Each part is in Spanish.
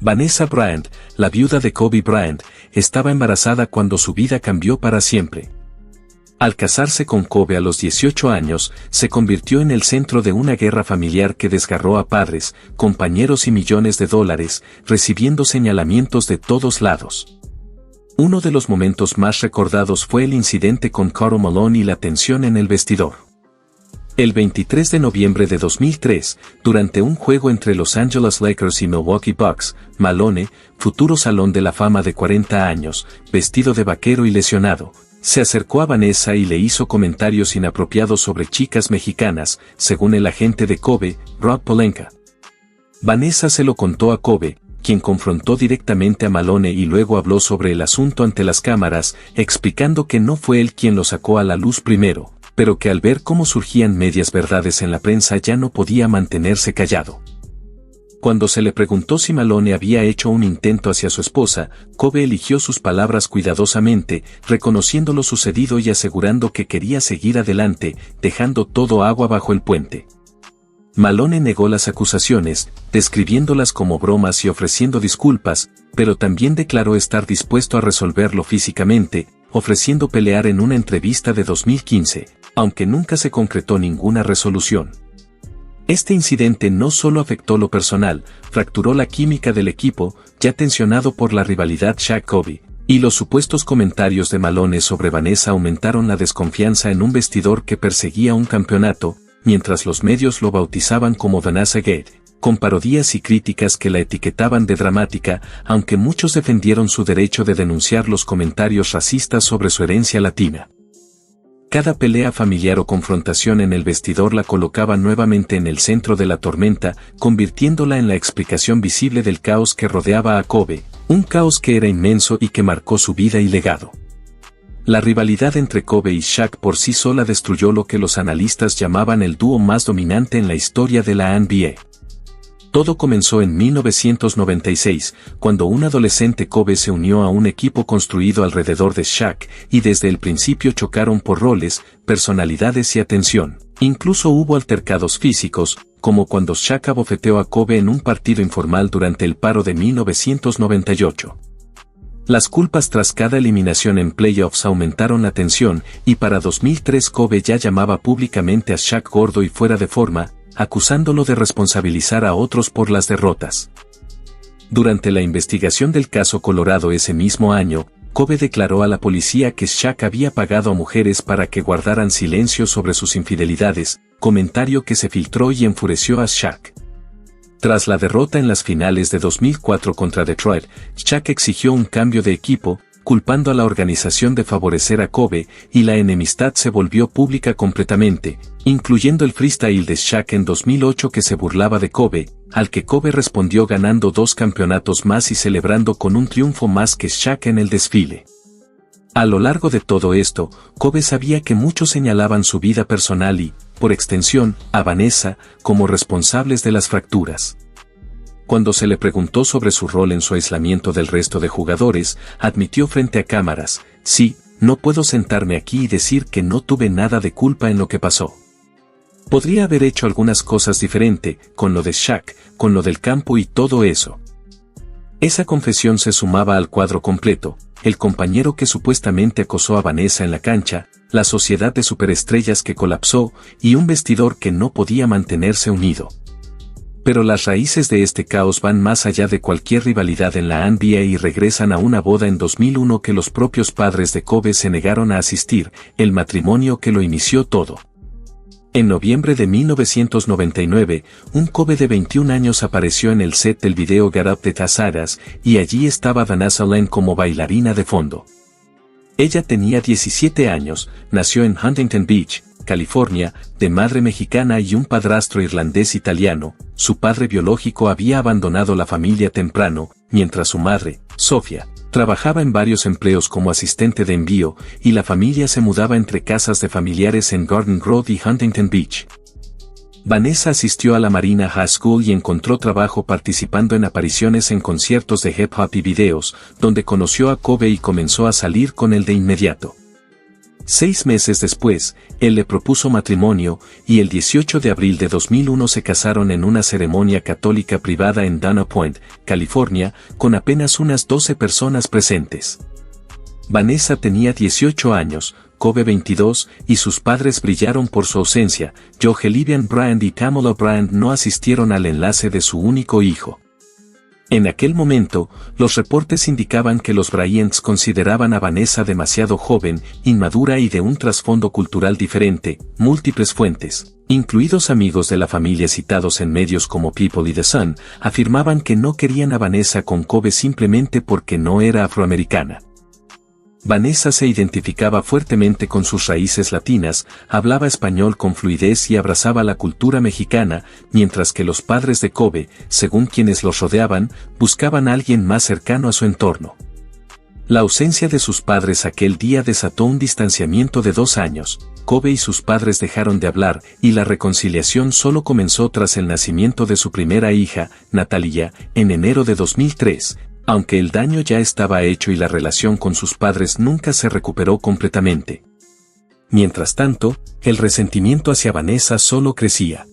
Vanessa Bryant, la viuda de Kobe Bryant, estaba embarazada cuando su vida cambió para siempre. Al casarse con Kobe a los 18 años, se convirtió en el centro de una guerra familiar que desgarró a padres, compañeros y millones de dólares, recibiendo señalamientos de todos lados. Uno de los momentos más recordados fue el incidente con Karl Malone y la tensión en el vestidor. El 23 de noviembre de 2003, durante un juego entre Los Angeles Lakers y Milwaukee Bucks, Malone, futuro Salón de la Fama de 40 años, vestido de vaquero y lesionado, se acercó a Vanessa y le hizo comentarios inapropiados sobre chicas mexicanas, según el agente de Kobe, Rob Pelinka. Vanessa se lo contó a Kobe, quien confrontó directamente a Malone y luego habló sobre el asunto ante las cámaras, explicando que no fue él quien lo sacó a la luz primero, pero que al ver cómo surgían medias verdades en la prensa ya no podía mantenerse callado. Cuando se le preguntó si Malone había hecho un intento hacia su esposa, Kobe eligió sus palabras cuidadosamente, reconociendo lo sucedido y asegurando que quería seguir adelante, dejando todo agua bajo el puente. Malone negó las acusaciones, describiéndolas como bromas y ofreciendo disculpas, pero también declaró estar dispuesto a resolverlo físicamente, ofreciendo pelear en una entrevista de 2015, aunque nunca se concretó ninguna resolución. Este incidente no solo afectó lo personal, fracturó la química del equipo, ya tensionado por la rivalidad Shaq-Kobe, y los supuestos comentarios de Malone sobre Vanessa aumentaron la desconfianza en un vestidor que perseguía un campeonato, mientras los medios lo bautizaban como Vanessa Gate, con parodias y críticas que la etiquetaban de dramática, aunque muchos defendieron su derecho de denunciar los comentarios racistas sobre su herencia latina. Cada pelea familiar o confrontación en el vestidor la colocaba nuevamente en el centro de la tormenta, convirtiéndola en la explicación visible del caos que rodeaba a Kobe, un caos que era inmenso y que marcó su vida y legado. La rivalidad entre Kobe y Shaq por sí sola destruyó lo que los analistas llamaban el dúo más dominante en la historia de la NBA. Todo comenzó en 1996, cuando un adolescente Kobe se unió a un equipo construido alrededor de Shaq, y desde el principio chocaron por roles, personalidades y atención. Incluso hubo altercados físicos, como cuando Shaq abofeteó a Kobe en un partido informal durante el paro de 1998. Las culpas tras cada eliminación en playoffs aumentaron la tensión, y para 2003 Kobe ya llamaba públicamente a Shaq gordo y fuera de forma, acusándolo de responsabilizar a otros por las derrotas. Durante la investigación del caso Colorado ese mismo año, Kobe declaró a la policía que Shaq había pagado a mujeres para que guardaran silencio sobre sus infidelidades, comentario que se filtró y enfureció a Shaq. Tras la derrota en las finales de 2004 contra Detroit, Shaq exigió un cambio de equipo, culpando a la organización de favorecer a Kobe, y la enemistad se volvió pública completamente, incluyendo el freestyle de Shaq en 2008 que se burlaba de Kobe, al que Kobe respondió ganando 2 campeonatos más y celebrando con un triunfo más que Shaq en el desfile. A lo largo de todo esto, Kobe sabía que muchos señalaban su vida personal y, por extensión, a Vanessa, como responsables de las fracturas. Cuando se le preguntó sobre su rol en su aislamiento del resto de jugadores, admitió frente a cámaras: "Sí, no puedo sentarme aquí y decir que no tuve nada de culpa en lo que pasó. Podría haber hecho algunas cosas diferente, con lo de Shaq, con lo del campo y todo eso". Esa confesión se sumaba al cuadro completo: el compañero que supuestamente acosó a Vanessa en la cancha, la sociedad de superestrellas que colapsó, y un vestidor que no podía mantenerse unido. Pero las raíces de este caos van más allá de cualquier rivalidad en la NBA y regresan a una boda en 2001 que los propios padres de Kobe se negaron a asistir, el matrimonio que lo inició todo. En noviembre de 1999, un Kobe de 21 años apareció en el set del video Get Up de Tazaras, y allí estaba Vanessa Lane como bailarina de fondo. Ella tenía 17 años, nació en Huntington Beach, California, de madre mexicana y un padrastro irlandés-italiano. Su padre biológico había abandonado la familia temprano, mientras su madre, Sofía, trabajaba en varios empleos como asistente de envío, y la familia se mudaba entre casas de familiares en Garden Grove y Huntington Beach. Vanessa asistió a la Marina High School y encontró trabajo participando en apariciones en conciertos de hip hop y videos, donde conoció a Kobe y comenzó a salir con él de inmediato. 6 meses después, él le propuso matrimonio, y el 18 de abril de 2001 se casaron en una ceremonia católica privada en Dana Point, California, con apenas unas 12 personas presentes. Vanessa tenía 18 años, Kobe 22, y sus padres brillaron por su ausencia. Joe Bryant y Tamala Bryant no asistieron al enlace de su único hijo. En aquel momento, los reportes indicaban que los Bryants consideraban a Vanessa demasiado joven, inmadura y de un trasfondo cultural diferente. Múltiples fuentes, incluidos amigos de la familia citados en medios como People y The Sun, afirmaban que no querían a Vanessa con Kobe simplemente porque no era afroamericana. Vanessa se identificaba fuertemente con sus raíces latinas, hablaba español con fluidez y abrazaba la cultura mexicana, mientras que los padres de Kobe, según quienes los rodeaban, buscaban a alguien más cercano a su entorno. La ausencia de sus padres aquel día desató un distanciamiento de 2 años. Kobe y sus padres dejaron de hablar, y la reconciliación solo comenzó tras el nacimiento de su primera hija, Natalia, en enero de 2003. Aunque el daño ya estaba hecho y la relación con sus padres nunca se recuperó completamente. Mientras tanto, el resentimiento hacia Vanessa solo crecía.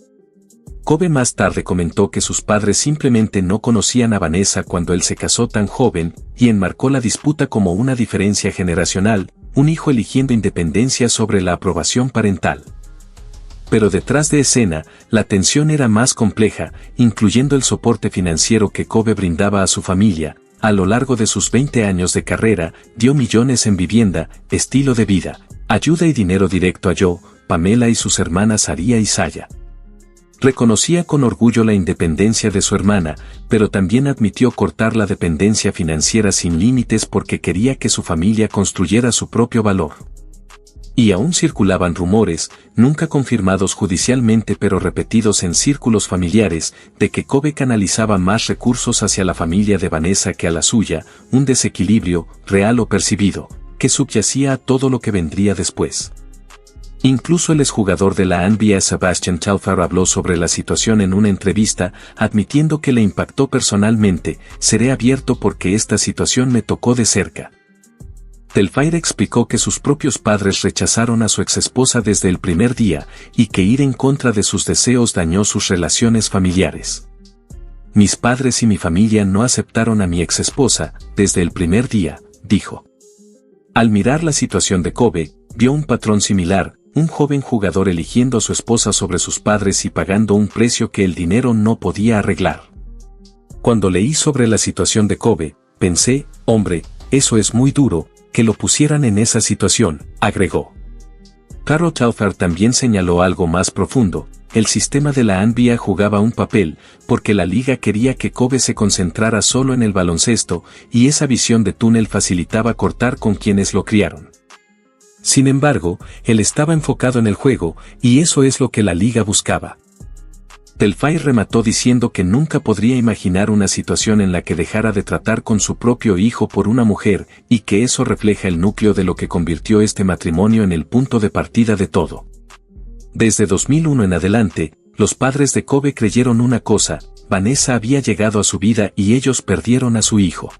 Kobe más tarde comentó que sus padres simplemente no conocían a Vanessa cuando él se casó tan joven, y enmarcó la disputa como una diferencia generacional, un hijo eligiendo independencia sobre la aprobación parental. Pero detrás de escena, la tensión era más compleja, incluyendo el soporte financiero que Kobe brindaba a su familia. A lo largo de sus 20 años de carrera, dio millones en vivienda, estilo de vida, ayuda y dinero directo a Joe, Pamela y sus hermanas Aria y Saya. Reconocía con orgullo la independencia de su hermana, pero también admitió cortar la dependencia financiera sin límites porque quería que su familia construyera su propio valor. Y aún circulaban rumores, nunca confirmados judicialmente pero repetidos en círculos familiares, de que Kobe canalizaba más recursos hacia la familia de Vanessa que a la suya, un desequilibrio, real o percibido, que subyacía a todo lo que vendría después. Incluso el exjugador de la NBA Sebastian Telfair habló sobre la situación en una entrevista, admitiendo que le impactó personalmente. Seré abierto porque esta situación me tocó de cerca. Telfair explicó que sus propios padres rechazaron a su exesposa desde el primer día, y que ir en contra de sus deseos dañó sus relaciones familiares. Mis padres y mi familia no aceptaron a mi exesposa, desde el primer día, dijo. Al mirar la situación de Kobe, vio un patrón similar, un joven jugador eligiendo a su esposa sobre sus padres y pagando un precio que el dinero no podía arreglar. Cuando leí sobre la situación de Kobe, pensé, hombre, eso es muy duro, que lo pusieran en esa situación, agregó. Carol Telfair también señaló algo más profundo. El sistema de la NBA jugaba un papel, porque la liga quería que Kobe se concentrara solo en el baloncesto, y esa visión de túnel facilitaba cortar con quienes lo criaron. Sin embargo, él estaba enfocado en el juego, y eso es lo que la liga buscaba. Telfair remató diciendo que nunca podría imaginar una situación en la que dejara de tratar con su propio hijo por una mujer, y que eso refleja el núcleo de lo que convirtió este matrimonio en el punto de partida de todo. Desde 2001 en adelante, los padres de Kobe creyeron una cosa: Vanessa había llegado a su vida y ellos perdieron a su hijo.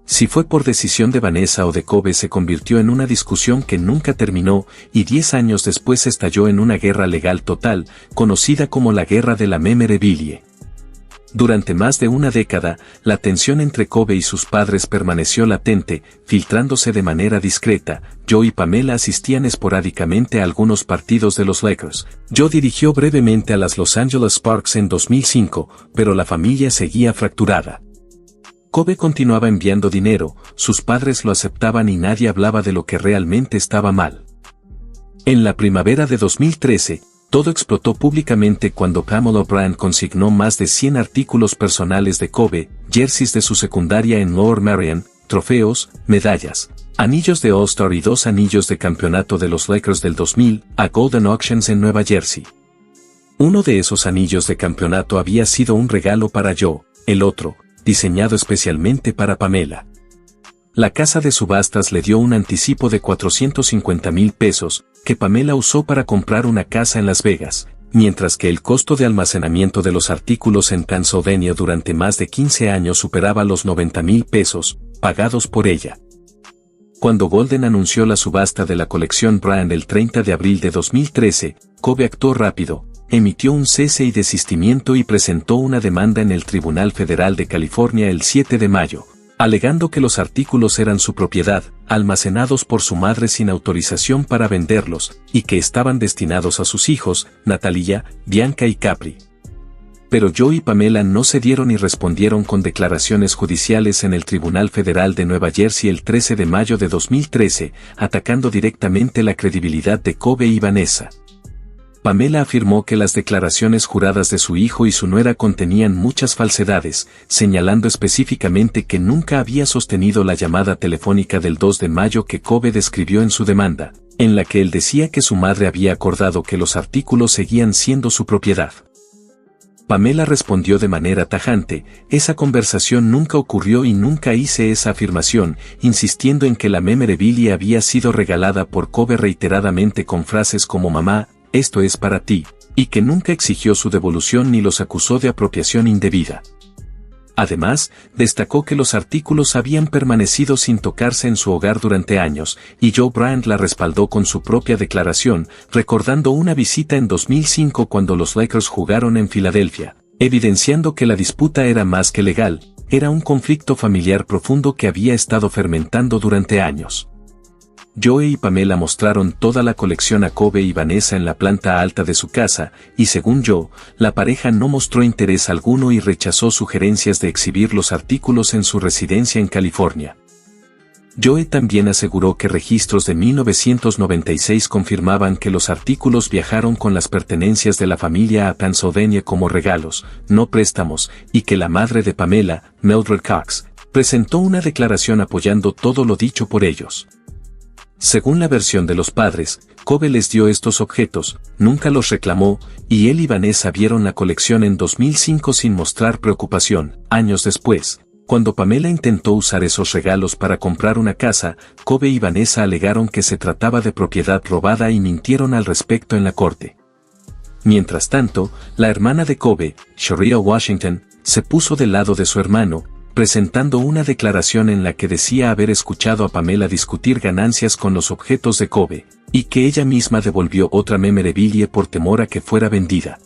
Si fue por decisión de Vanessa o de Kobe se convirtió en una discusión que nunca terminó, y 10 años después estalló en una guerra legal total, conocida como la Guerra de la Memorabilia. Durante más de una década, la tensión entre Kobe y sus padres permaneció latente, filtrándose de manera discreta. Joe y Pamela asistían esporádicamente a algunos partidos de los Lakers. Joe dirigió brevemente a las Los Angeles Sparks en 2005, pero la familia seguía fracturada. Kobe continuaba enviando dinero, sus padres lo aceptaban y nadie hablaba de lo que realmente estaba mal. En la primavera de 2013, todo explotó públicamente cuando Pamela Bryant consignó más de 100 artículos personales de Kobe, jerseys de su secundaria en Lower Merion, trofeos, medallas, anillos de All-Star y 2 anillos de campeonato de los Lakers del 2000, a Golden Auctions en Nueva Jersey. Uno de esos anillos de campeonato había sido un regalo para Joe, el otro, diseñado especialmente para Pamela. La casa de subastas le dio un anticipo de $450,000, que Pamela usó para comprar una casa en Las Vegas, mientras que el costo de almacenamiento de los artículos en Pennsylvania durante más de 15 años superaba los $90,000, pagados por ella. Cuando Golden anunció la subasta de la colección Bryant el 30 de abril de 2013, Kobe actuó rápido, emitió un cese y desistimiento y presentó una demanda en el Tribunal Federal de California el 7 de mayo, alegando que los artículos eran su propiedad, almacenados por su madre sin autorización para venderlos, y que estaban destinados a sus hijos, Natalia, Bianca y Capri. Pero Joe y Pamela no cedieron y respondieron con declaraciones judiciales en el Tribunal Federal de Nueva Jersey el 13 de mayo de 2013, atacando directamente la credibilidad de Kobe y Vanessa. Pamela afirmó que las declaraciones juradas de su hijo y su nuera contenían muchas falsedades, señalando específicamente que nunca había sostenido la llamada telefónica del 2 de mayo que Kobe describió en su demanda, en la que él decía que su madre había acordado que los artículos seguían siendo su propiedad. Pamela respondió de manera tajante: esa conversación nunca ocurrió y nunca hice esa afirmación, insistiendo en que la memorabilia había sido regalada por Kobe reiteradamente con frases como «mamá, esto es para ti», y que nunca exigió su devolución ni los acusó de apropiación indebida. Además, destacó que los artículos habían permanecido sin tocarse en su hogar durante años, y Joe Bryant la respaldó con su propia declaración, recordando una visita en 2005 cuando los Lakers jugaron en Filadelfia, evidenciando que la disputa era más que legal, era un conflicto familiar profundo que había estado fermentando durante años. Joe y Pamela mostraron toda la colección a Kobe y Vanessa en la planta alta de su casa, y según Joe, la pareja no mostró interés alguno y rechazó sugerencias de exhibir los artículos en su residencia en California. Joe también aseguró que registros de 1996 confirmaban que los artículos viajaron con las pertenencias de la familia a Pennsylvania como regalos, no préstamos, y que la madre de Pamela, Mildred Cox, presentó una declaración apoyando todo lo dicho por ellos. Según la versión de los padres, Kobe les dio estos objetos, nunca los reclamó, y él y Vanessa vieron la colección en 2005 sin mostrar preocupación. Años después, cuando Pamela intentó usar esos regalos para comprar una casa, Kobe y Vanessa alegaron que se trataba de propiedad robada y mintieron al respecto en la corte. Mientras tanto, la hermana de Kobe, Sharia Washington, se puso del lado de su hermano, presentando una declaración en la que decía haber escuchado a Pamela discutir ganancias con los objetos de Kobe, y que ella misma devolvió otra memorabilia por temor a que fuera vendida.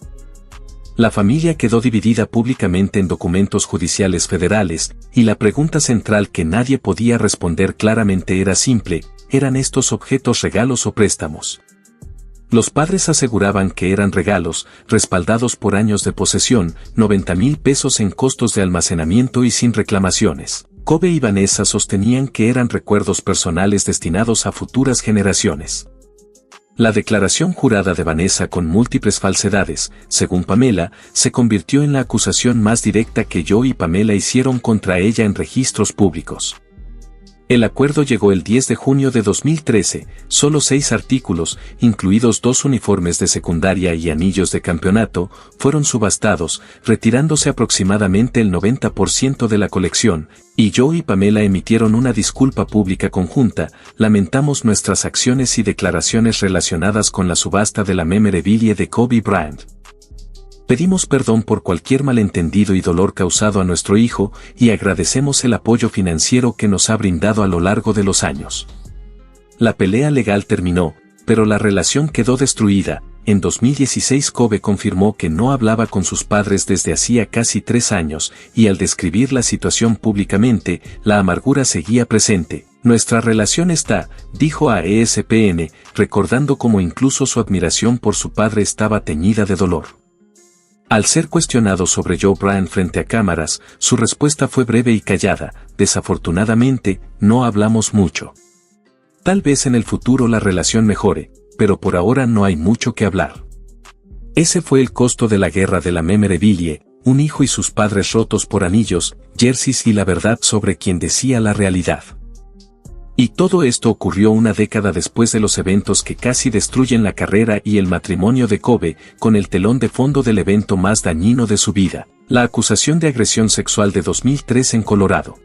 La familia quedó dividida públicamente en documentos judiciales federales, y la pregunta central que nadie podía responder claramente era simple: ¿eran estos objetos regalos o préstamos? Los padres aseguraban que eran regalos, respaldados por años de posesión, 90,000 pesos en costos de almacenamiento y sin reclamaciones. Kobe y Vanessa sostenían que eran recuerdos personales destinados a futuras generaciones. La declaración jurada de Vanessa con múltiples falsedades, según Pamela, se convirtió en la acusación más directa que Joe y Pamela hicieron contra ella en registros públicos. El acuerdo llegó el 10 de junio de 2013, solo 6 artículos, incluidos 2 uniformes de secundaria y anillos de campeonato, fueron subastados, retirándose aproximadamente el 90% de la colección, y Joe y Pamela emitieron una disculpa pública conjunta: lamentamos nuestras acciones y declaraciones relacionadas con la subasta de la memorabilia de Kobe Bryant. Pedimos perdón por cualquier malentendido y dolor causado a nuestro hijo, y agradecemos el apoyo financiero que nos ha brindado a lo largo de los años. La pelea legal terminó, pero la relación quedó destruida. En 2016 Kobe confirmó que no hablaba con sus padres desde hacía casi 3 años, y al describir la situación públicamente, la amargura seguía presente. Nuestra relación está, dijo a ESPN, recordando cómo incluso su admiración por su padre estaba teñida de dolor. Al ser cuestionado sobre Joe Bryant frente a cámaras, su respuesta fue breve y callada: desafortunadamente, no hablamos mucho. Tal vez en el futuro la relación mejore, pero por ahora no hay mucho que hablar. Ese fue el costo de la guerra de la memorabilia: un hijo y sus padres rotos por anillos, jerseys y la verdad sobre quien decía la realidad. Y todo esto ocurrió una década después de los eventos que casi destruyen la carrera y el matrimonio de Kobe, con el telón de fondo del evento más dañino de su vida, la acusación de agresión sexual de 2003 en Colorado.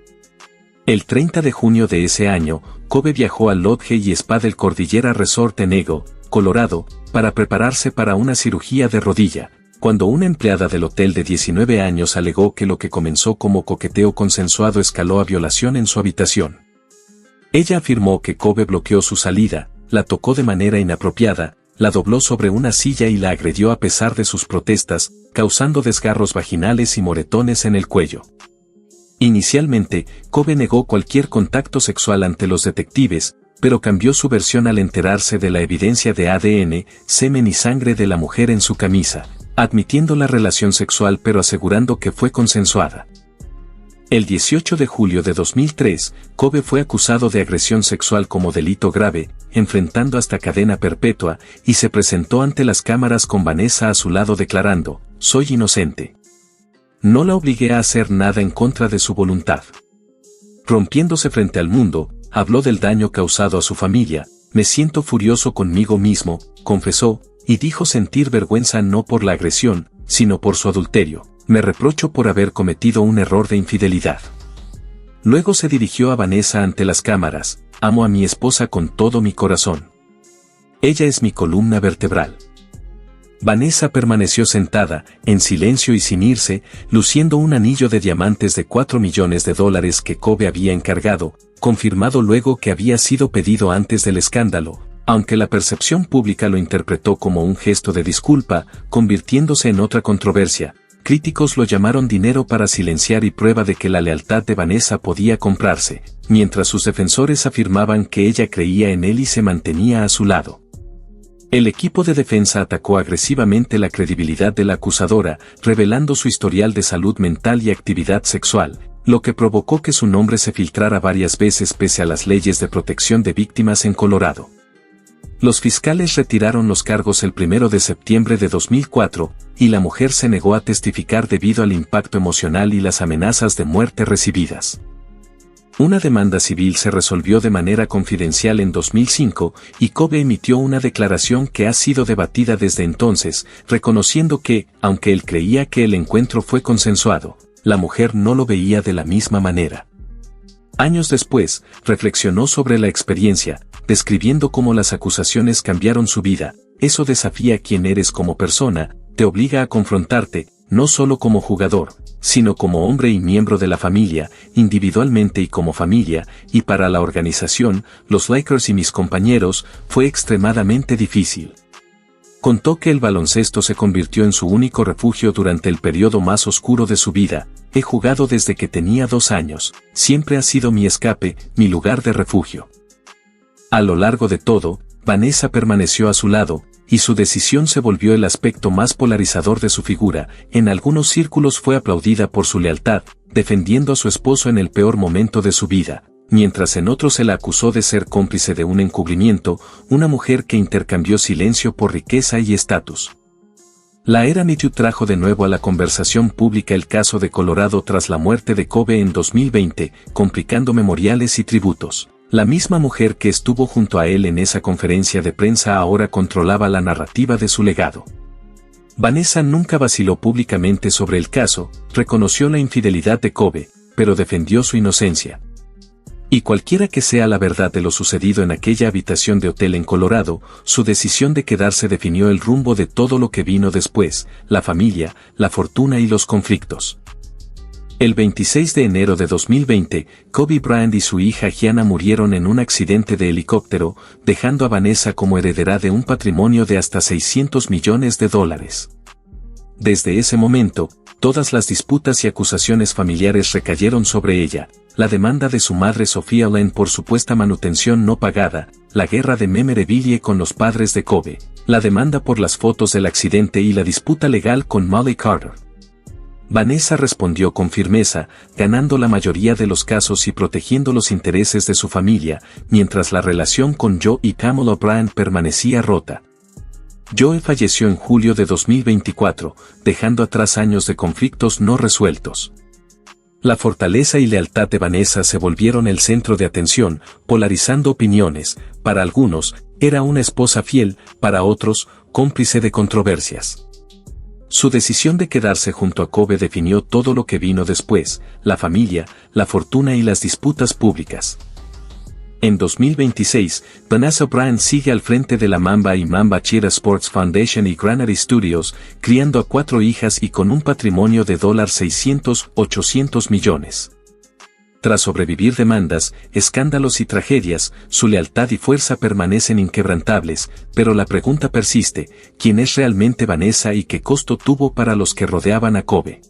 El 30 de junio de ese año, Kobe viajó al Lodge y Spa del Cordillera Resort en Eagle, Colorado, para prepararse para una cirugía de rodilla, cuando una empleada del hotel de 19 años alegó que lo que comenzó como coqueteo consensuado escaló a violación en su habitación. Ella afirmó que Kobe bloqueó su salida, la tocó de manera inapropiada, la dobló sobre una silla y la agredió a pesar de sus protestas, causando desgarros vaginales y moretones en el cuello. Inicialmente, Kobe negó cualquier contacto sexual ante los detectives, pero cambió su versión al enterarse de la evidencia de ADN, semen y sangre de la mujer en su camisa, admitiendo la relación sexual pero asegurando que fue consensuada. El 18 de julio de 2003, Kobe fue acusado de agresión sexual como delito grave, enfrentando hasta cadena perpetua, y se presentó ante las cámaras con Vanessa a su lado declarando: «Soy inocente. No la obligué a hacer nada en contra de su voluntad». Rompiéndose frente al mundo, habló del daño causado a su familia. «Me siento furioso conmigo mismo», confesó, y dijo sentir vergüenza no por la agresión, sino por su adulterio. «Me reprocho por haber cometido un error de infidelidad». Luego se dirigió a Vanessa ante las cámaras: «Amo a mi esposa con todo mi corazón. Ella es mi columna vertebral». Vanessa permaneció sentada, en silencio y sin irse, luciendo un anillo de diamantes de $4 millones que Kobe había encargado, confirmado luego que había sido pedido antes del escándalo, aunque la percepción pública lo interpretó como un gesto de disculpa, convirtiéndose en otra controversia. Críticos lo llamaron dinero para silenciar y prueba de que la lealtad de Vanessa podía comprarse, mientras sus defensores afirmaban que ella creía en él y se mantenía a su lado. El equipo de defensa atacó agresivamente la credibilidad de la acusadora, revelando su historial de salud mental y actividad sexual, lo que provocó que su nombre se filtrara varias veces pese a las leyes de protección de víctimas en Colorado. Los fiscales retiraron los cargos el 1 de septiembre de 2004, y la mujer se negó a testificar debido al impacto emocional y las amenazas de muerte recibidas. Una demanda civil se resolvió de manera confidencial en 2005, y Kobe emitió una declaración que ha sido debatida desde entonces, reconociendo que, aunque él creía que el encuentro fue consensuado, la mujer no lo veía de la misma manera. Años después, reflexionó sobre la experiencia, describiendo cómo las acusaciones cambiaron su vida. «Eso desafía quién eres como persona, te obliga a confrontarte, no solo como jugador, sino como hombre y miembro de la familia, individualmente y como familia, y para la organización, los Lakers y mis compañeros, fue extremadamente difícil». Contó que el baloncesto se convirtió en su único refugio durante el periodo más oscuro de su vida. «He jugado desde que tenía 2 años, siempre ha sido mi escape, mi lugar de refugio». A lo largo de todo, Vanessa permaneció a su lado, y su decisión se volvió el aspecto más polarizador de su figura. En algunos círculos fue aplaudida por su lealtad, defendiendo a su esposo en el peor momento de su vida, mientras en otros se la acusó de ser cómplice de un encubrimiento, una mujer que intercambió silencio por riqueza y estatus. La era Me Too trajo de nuevo a la conversación pública el caso de Colorado tras la muerte de Kobe en 2020, complicando memoriales y tributos. La misma mujer que estuvo junto a él en esa conferencia de prensa ahora controlaba la narrativa de su legado. Vanessa nunca vaciló públicamente sobre el caso, reconoció la infidelidad de Kobe, pero defendió su inocencia. Y cualquiera que sea la verdad de lo sucedido en aquella habitación de hotel en Colorado, su decisión de quedarse definió el rumbo de todo lo que vino después: la familia, la fortuna y los conflictos. El 26 de enero de 2020, Kobe Bryant y su hija Gianna murieron en un accidente de helicóptero, dejando a Vanessa como heredera de un patrimonio de hasta $600 millones. Desde ese momento, todas las disputas y acusaciones familiares recayeron sobre ella: la demanda de su madre Sophia Lane por supuesta manutención no pagada, la guerra de memorabilia con los padres de Kobe, la demanda por las fotos del accidente y la disputa legal con Molly Carter. Vanessa respondió con firmeza, ganando la mayoría de los casos y protegiendo los intereses de su familia, mientras la relación con Joe y Pamela Bryant permanecía rota. Joe falleció en julio de 2024, dejando atrás años de conflictos no resueltos. La fortaleza y lealtad de Vanessa se volvieron el centro de atención, polarizando opiniones. Para algunos, era una esposa fiel, para otros, cómplice de controversias. Su decisión de quedarse junto a Kobe definió todo lo que vino después: la familia, la fortuna y las disputas públicas. En 2026, Vanessa Bryant sigue al frente de la Mamba y Mamba Cheetah Sports Foundation y Granary Studios, criando a 4 hijas y con un patrimonio de $600-800 millones. Tras sobrevivir demandas, escándalos y tragedias, su lealtad y fuerza permanecen inquebrantables, pero la pregunta persiste: ¿quién es realmente Vanessa y qué costo tuvo para los que rodeaban a Kobe?